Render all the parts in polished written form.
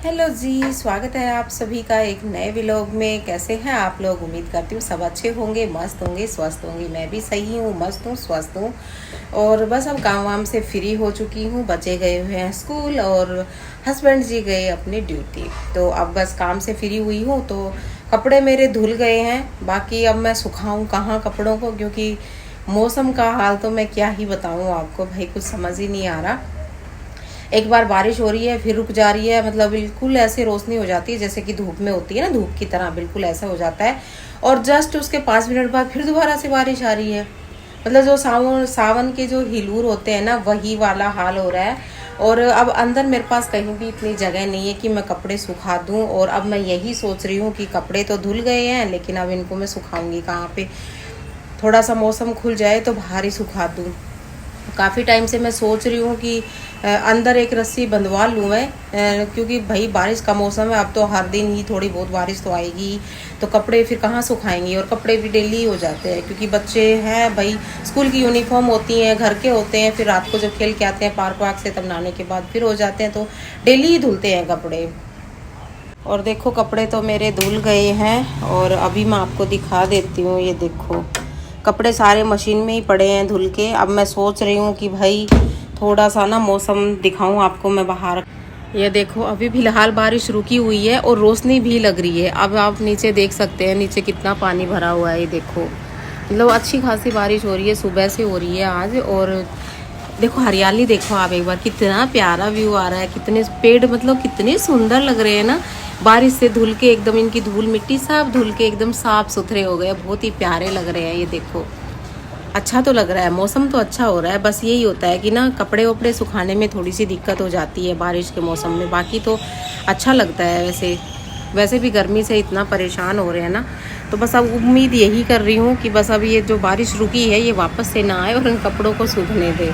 Hello जी, स्वागत है आप सभी का एक नए व्लॉग में। कैसे हैं आप लोग? उम्मीद करती हूँ सब अच्छे होंगे, मस्त होंगे, स्वस्थ होंगे। मैं भी सही हूँ, मस्त हूँ, स्वस्थ हूँ। और बस अब काम वाम से फ्री हो चुकी हूँ। बच्चे गए हुए हैं स्कूल और हस्बैंड जी गए अपनी ड्यूटी। तो अब बस काम से फ्री हुई हूँ। तो कपड़े मेरे धुल गए हैं। बाकी अब मैं सुखाऊँ कहाँ कपड़ों को, क्योंकि मौसम का हाल तो मैं क्या ही बताऊँ आपको भाई, कुछ समझ ही नहीं आ रहा। एक बार बारिश हो रही है फिर रुक जा रही है, मतलब बिल्कुल ऐसे रोशनी हो जाती है जैसे कि धूप में होती है ना, धूप की तरह बिल्कुल ऐसा हो जाता है। और जस्ट उसके 5 मिनट बाद फिर दोबारा से बारिश आ रही है। मतलब जो सावन सावन के जो हिलूर होते हैं ना, वही वाला हाल हो रहा है। और अब अंदर मेरे पास कहीं भी इतनी जगह नहीं है कि मैं कपड़े सुखा दूं। और अब मैं यही सोच रही हूँ कि कपड़े तो धुल गए हैं, लेकिन अब इनको मैं सुखाऊंगी कहाँ पे? थोड़ा सा मौसम खुल जाए तो बाहर ही सुखा दूं। काफ़ी टाइम से मैं सोच रही हूँ कि अंदर एक रस्सी बंधवा लूँ मैं, क्योंकि भाई बारिश का मौसम है। अब तो हर दिन ही थोड़ी बहुत बारिश तो आएगी, तो कपड़े फिर कहाँ सुखाएंगे? और कपड़े भी डेली हो जाते हैं, क्योंकि बच्चे हैं भाई, स्कूल की यूनिफॉर्म होती हैं, घर के होते हैं, फिर रात को जब खेल के आते हैं पार्क वार्क से, तब नहाने के बाद फिर हो जाते हैं। तो डेली ही धुलते हैं कपड़े। और देखो कपड़े तो मेरे धुल गए हैं, और अभी मैं आपको दिखा देती हूँ। ये देखो कपड़े सारे मशीन में ही पड़े हैं धुल के। अब मैं सोच रही हूँ कि भाई थोड़ा सा ना मौसम दिखाऊं आपको मैं बाहर। ये देखो अभी फिलहाल बारिश रुकी हुई है और रोशनी भी लग रही है। अब आप नीचे देख सकते हैं, नीचे कितना पानी भरा हुआ है। ये देखो मतलब अच्छी खासी बारिश हो रही है, सुबह से हो रही है आज। और देखो हरियाली देखो आप एक बार, कितना प्यारा व्यू आ रहा है। कितने पेड़, मतलब कितने सुंदर लग रहे हैं ना, बारिश से धुल के एकदम, इनकी धूल मिट्टी सब धुल के एकदम साफ सुथरे हो गए। बहुत ही प्यारे लग रहे हैं। ये देखो अच्छा तो लग रहा है, मौसम तो अच्छा हो रहा है। बस यही होता है कि ना कपड़े वपड़े सुखाने में थोड़ी सी दिक्कत हो जाती है बारिश के मौसम में। बाकी तो अच्छा लगता है। वैसे वैसे भी गर्मी से इतना परेशान हो रहे हैं ना, तो बस अब उम्मीद यही कर रही हूँ कि बस अब ये जो बारिश रुकी है ये वापस से ना आए और इन कपड़ों को सूखने दे।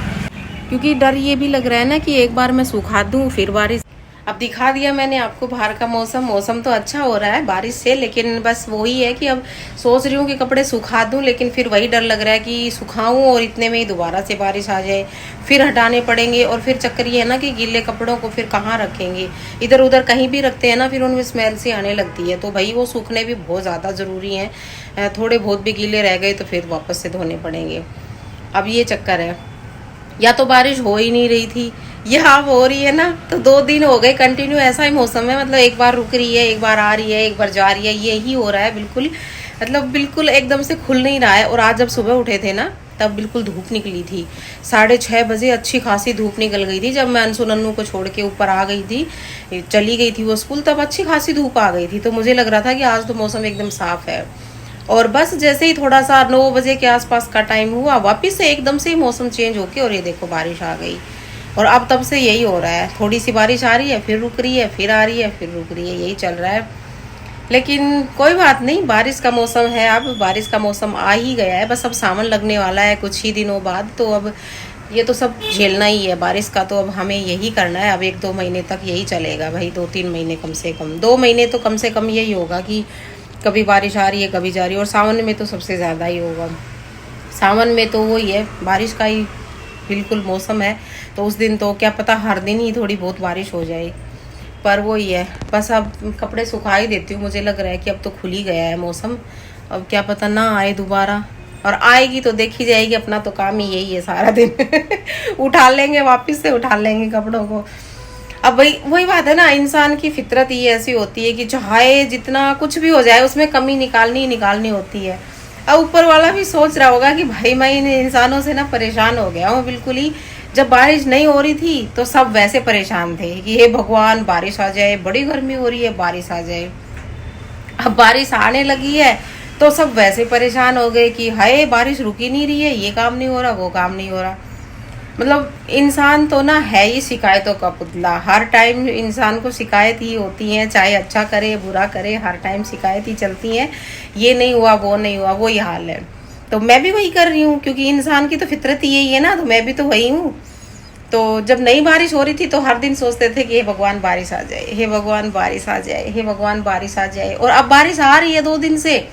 क्योंकि डर ये भी लग रहा है ना कि एक बार मैं सुखा दूं फिर बारिश। अब दिखा दिया मैंने आपको बाहर का मौसम। मौसम तो अच्छा हो रहा है बारिश से, लेकिन बस वही है कि अब सोच रही हूँ कि कपड़े सुखा दूं, लेकिन फिर वही डर लग रहा है कि सुखाऊं और इतने में ही दोबारा से बारिश आ जाए, फिर हटाने पड़ेंगे। और फिर चक्कर ये है ना कि गीले कपड़ों को फिर कहाँ रखेंगे? इधर उधर कहीं भी रखते हैं ना, फिर उनमें स्मेल सी आने लगती है। तो भाई वो सूखने भी बहुत ज़्यादा ज़रूरी हैं। थोड़े बहुत भी गीले रह गए तो फिर वापस से धोने पड़ेंगे। अब ये चक्कर है। या तो बारिश हो ही नहीं रही थी, या अब हो रही है ना। तो 2 दिन हो गए कंटिन्यू ऐसा ही मौसम है। मतलब एक बार रुक रही है, एक बार आ रही है, एक बार जा रही है, यही हो रहा है बिल्कुल। मतलब बिल्कुल एकदम से खुल नहीं रहा है। और आज जब सुबह उठे थे ना, तब बिल्कुल धूप निकली थी। 6:30 बजे अच्छी खासी धूप निकल गई थी। जब मैं अंशु नन्नू को छोड़ के ऊपर आ गई थी, चली गई थी वो स्कूल, तब अच्छी खासी धूप आ गई थी। तो मुझे लग रहा था कि आज तो मौसम एकदम साफ है। और बस जैसे ही थोड़ा सा 9 बजे के आसपास का टाइम हुआ, वापस से एकदम से ही मौसम चेंज होके और ये देखो बारिश आ गई। और अब तब से यही हो रहा है, थोड़ी सी बारिश आ रही है फिर रुक रही है, फिर आ रही है फिर रुक रही है, यही चल रहा है। लेकिन कोई बात नहीं, बारिश का मौसम है। अब बारिश का मौसम आ ही गया है। बस अब सावन लगने वाला है कुछ ही दिनों बाद, तो अब ये तो सब झेलना ही है बारिश का। तो अब हमें यही करना है। अब 1-2 महीने तक यही चलेगा भाई, 2-3 महीने कम से कम, 2 महीने तो कम से कम यही होगा कि कभी बारिश आ रही है कभी जा रही है। और सावन में तो सबसे ज़्यादा ही होगा। सावन में तो वही है, बारिश का ही बिल्कुल मौसम है। तो उस दिन तो क्या पता हर दिन ही थोड़ी बहुत बारिश हो जाए। पर वही है, बस अब कपड़े सुखा ही देती हूँ। मुझे लग रहा है कि अब तो खुल ही गया है मौसम। अब क्या पता ना आए दोबारा, और आएगी तो देखी जाएगी। अपना तो काम ही यही है सारा दिन उठा लेंगे, वापस से उठा लेंगे कपड़ों को। अब वही वही बात है ना, इंसान की फितरत ही ऐसी होती है कि चाहे जितना कुछ भी हो जाए उसमें कमी निकालनी ही निकालनी होती है। अब ऊपर वाला भी सोच रहा होगा कि भाई मैं इन इंसानों से ना परेशान हो गया हूँ बिल्कुल ही। जब बारिश नहीं हो रही थी तो सब वैसे परेशान थे कि हे भगवान बारिश आ जाए, बड़ी गर्मी हो रही है बारिश आ जाए। अब बारिश आने लगी है तो सब वैसे परेशान हो गए कि हाय बारिश रुक ही नहीं रही है, ये काम नहीं हो रहा, वो काम नहीं हो रहा। मतलब इंसान तो ना है ही शिकायतों का पुतला। हर टाइम इंसान को शिकायत ही होती है, चाहे अच्छा करे बुरा करे, हर टाइम शिकायत ही चलती है। ये नहीं हुआ, वो नहीं हुआ, वही हाल है। तो मैं भी वही कर रही हूँ, क्योंकि इंसान की तो फितरत ही यही है ना। तो मैं भी तो वही हूँ। तो जब नई बारिश हो रही थी तो हर दिन सोचते थे कि हे भगवान बारिश आ जाए, हे भगवान बारिश आ जाए, हे भगवान बारिश आ जाए। और अब बारिश आ रही है 2 दिन से,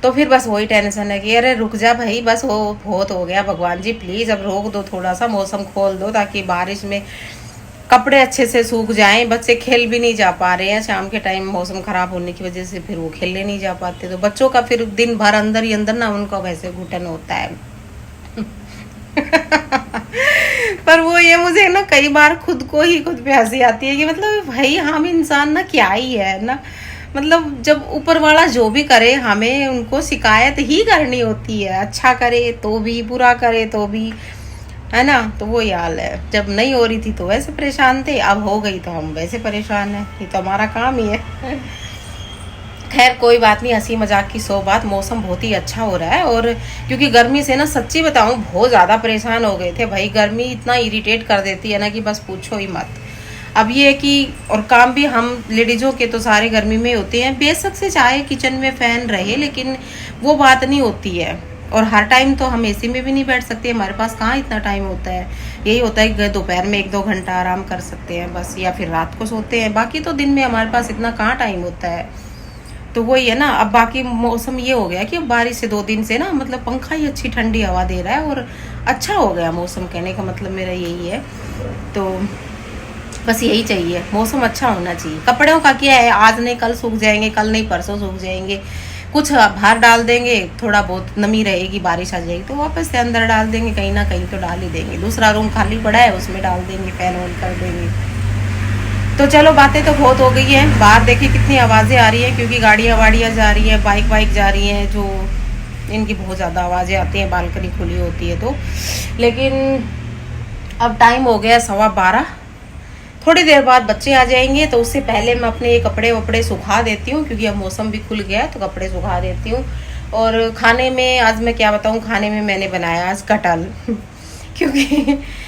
तो फिर बस वही टेंशन है कि अरे रुक जा भाई, बस बहुत हो गया, भगवान जी प्लीज अब रोक दो, थोड़ा सा मौसम खोल दो ताकि बारिश में कपड़े अच्छे से सूख जाएं। बच्चे खेल भी नहीं जा पा रहे हैं शाम के टाइम, मौसम खराब होने की वजह से फिर वो खेलने नहीं जा पाते। तो बच्चों का फिर दिन भर अंदर ही अंदर ना उनका वैसे घुटन होता है। पर वो ये मुझे ना कई बार खुद को ही खुद पे हंसी आती है कि मतलब भाई हम इंसान ना क्या ही है ना, मतलब जब ऊपर वाला जो भी करे हमें उनको शिकायत ही करनी होती है, अच्छा करे तो भी बुरा करे तो भी, है ना। तो वो हाल है, जब नहीं हो रही थी तो वैसे परेशान थे, अब हो गई तो हम वैसे परेशान हैं, ये तो हमारा काम ही है। खैर कोई बात नहीं, हंसी मजाक की सौ बात। मौसम बहुत ही अच्छा हो रहा है, और क्योंकि गर्मी से ना सच्ची बताऊं बहुत ज़्यादा परेशान हो गए थे भाई। गर्मी इतना इरिटेट कर देती है ना कि बस पूछो ही मत। अब ये है कि और काम भी हम लेडीज़ों के तो सारे गर्मी में होते हैं, बेशक से चाहे किचन में फ़ैन रहे, लेकिन वो बात नहीं होती है। और हर टाइम तो हम एसी में भी नहीं बैठ सकते, हमारे पास कहाँ इतना टाइम होता है। यही होता है कि दोपहर में 1-2 घंटा आराम कर सकते हैं बस, या फिर रात को सोते हैं, बाकी तो दिन में हमारे पास इतना कहाँ टाइम होता है। तो वही है ना। अब बाकी मौसम ये हो गया कि अब बारिश से 2 दिन से ना मतलब पंखा ही अच्छी ठंडी हवा दे रहा है और अच्छा हो गया मौसम, कहने का मतलब मेरा यही है। तो बस यही चाहिए, मौसम अच्छा होना चाहिए। कपड़ों का क्या है, आज नहीं कल सूख जाएंगे, कल नहीं परसों सूख जाएंगे। कुछ बाहर डाल देंगे, थोड़ा बहुत नमी रहेगी, बारिश आ जाएगी तो वापस से अंदर डाल देंगे, कहीं ना कहीं तो डाल ही देंगे। दूसरा रूम खाली पड़ा है उसमें डाल देंगे, फैन ऑन कर देंगे। तो चलो बातें तो बहुत हो गई हैं। बाहर देखिए कितनी आवाज़ें आ रही हैं, क्योंकि गाड़ियाँ वाड़ियाँ जा रही हैं, बाइक वाइक जा रही हैं, जो इनकी बहुत ज़्यादा आवाज़ें आती हैं, बालकनी खुली होती है तो। लेकिन अब टाइम हो गया 12:15, थोड़ी देर बाद बच्चे आ जाएंगे, तो उससे पहले मैं अपने ये कपड़े वपड़े सुखा देती हूँ, क्योंकि अब मौसम भी खुल गया है तो कपड़े सुखा देती हूँ। और खाने में आज मैं क्या बताऊँ, खाने में मैंने बनाया आज कटहल। क्योंकि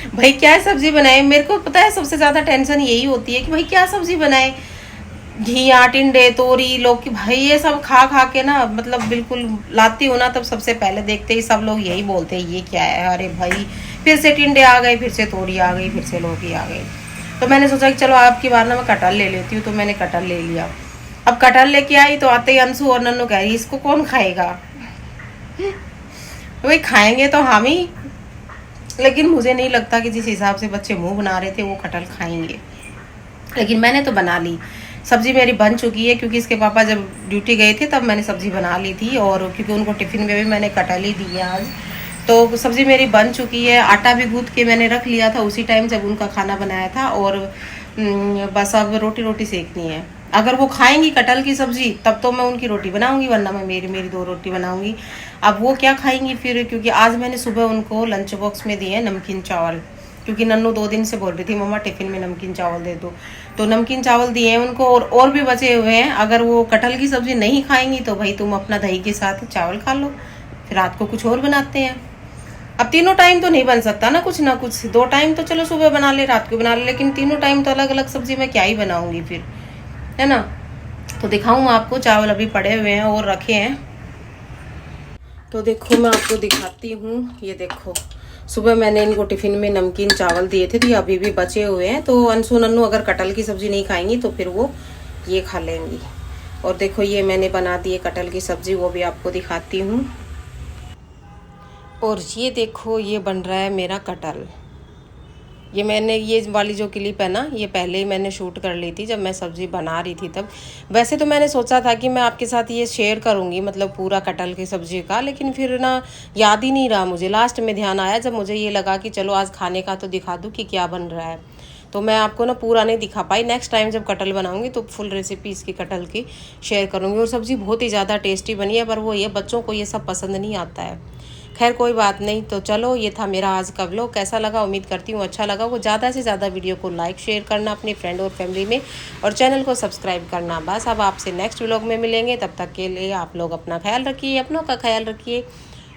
भाई क्या सब्जी बनाए, मेरे को पता है सबसे ज़्यादा टेंशन यही होती है कि भाई क्या सब्जी बनाए। घिया, टिंडे, तोरी, लौकी, भाई ये सब खा खा के ना मतलब बिल्कुल लाती हूँ ना, तब सबसे पहले देखते ही सब लोग यही बोलते हैं ये क्या है, अरे भाई फिर से टिंडे आ गए, फिर से तोरी आ गई, फिर से लौकी आ गई। तो मैंने सोचा कि चलो आपकी बार ना मैं कटहल ले लेती हूँ, तो मैंने कटहल ले लिया। अब कटहल लेके आई तो आते ही अंशु और नन्नू कह रही इसको कौन खाएगा। भाई खाएंगे तो हम ही, लेकिन मुझे नहीं लगता कि जिस हिसाब से बच्चे मुंह बना रहे थे वो कटहल खाएंगे। लेकिन मैंने तो बना ली, सब्जी मेरी बन चुकी है, क्योंकि इसके पापा जब ड्यूटी गए थे तब मैंने सब्जी बना ली थी, और क्योंकि उनको टिफ़िन में भी मैंने कटहल ही दी है आज। तो सब्जी मेरी बन चुकी है, आटा भी गूँथ के मैंने रख लिया था उसी टाइम जब उनका खाना बनाया था, और बस अब रोटी सेकनी है। अगर वो खाएंगी कटहल की सब्जी तब तो मैं उनकी रोटी बनाऊंगी, वरना मैं मेरी 2 रोटी बनाऊंगी। अब वो क्या खाएंगी फिर, क्योंकि आज मैंने सुबह उनको लंच बॉक्स में दिए नमकीन चावल, क्योंकि नन्नू 2 दिन से बोल रही थी मम्मा टिफ़िन में नमकीन चावल दे दो, तो नमकीन चावल दिए हैं उनको, और भी बचे हुए हैं। अगर वो कटहल की सब्जी नहीं खाएंगी तो भाई तुम अपना दही के साथ चावल खा लो, फिर रात को कुछ और बनाते हैं। अब तीनों टाइम तो नहीं बन सकता ना कुछ, 2 टाइम तो चलो सुबह बना ले, रात को बना ले, लेकिन तीनों टाइम तो अलग अलग सब्जी मैं क्या ही बनाऊंगी फिर, है ना। तो दिखाऊँ आपको, चावल अभी पड़े हुए हैं और रखे हैं, तो देखो मैं आपको दिखाती हूँ। ये देखो सुबह मैंने इनको टिफ़िन में नमकीन चावल दिए थे, तो ये अभी भी बचे हुए हैं। तो अंशु नन्नू अगर कटहल की सब्ज़ी नहीं खाएंगी तो फिर वो ये खा लेंगी। और देखो ये मैंने बना दी है कटहल की सब्ज़ी, वो भी आपको दिखाती हूँ। और ये देखो ये बन रहा है मेरा कटहल। ये मैंने ये वाली जो क्लिप है ना, ये पहले ही मैंने शूट कर ली थी जब मैं सब्ज़ी बना रही थी तब। वैसे तो मैंने सोचा था कि मैं आपके साथ ये शेयर करूँगी, मतलब पूरा कटहल की सब्ज़ी का, लेकिन फिर ना याद ही नहीं रहा मुझे। लास्ट में ध्यान आया जब मुझे ये लगा कि चलो आज खाने का तो दिखा दूँ कि क्या बन रहा है, तो मैं आपको ना पूरा नहीं दिखा पाई। नेक्स्ट टाइम जब कटहल बनाऊँगी तो फुल रेसिपी इसकी कटहल की शेयर करूँगी। और सब्ज़ी बहुत ही ज़्यादा टेस्टी बनी है, पर वो ये बच्चों को ये सब पसंद नहीं आता है। खैर कोई बात नहीं। तो चलो ये था मेरा आज का व्लॉग, कैसा लगा उम्मीद करती हूँ अच्छा लगा। वो ज़्यादा से ज़्यादा वीडियो को लाइक शेयर करना अपने फ्रेंड और फैमिली में, और चैनल को सब्सक्राइब करना। बस अब आपसे नेक्स्ट व्लॉग में मिलेंगे, तब तक के लिए आप लोग अपना ख्याल रखिए, अपनों का ख्याल रखिए,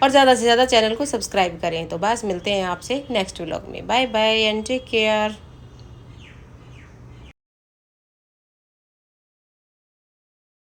और ज़्यादा से ज़्यादा चैनल को सब्सक्राइब करें। तो बस मिलते हैं आपसे नेक्स्ट व्लॉग में। Bye bye and take care.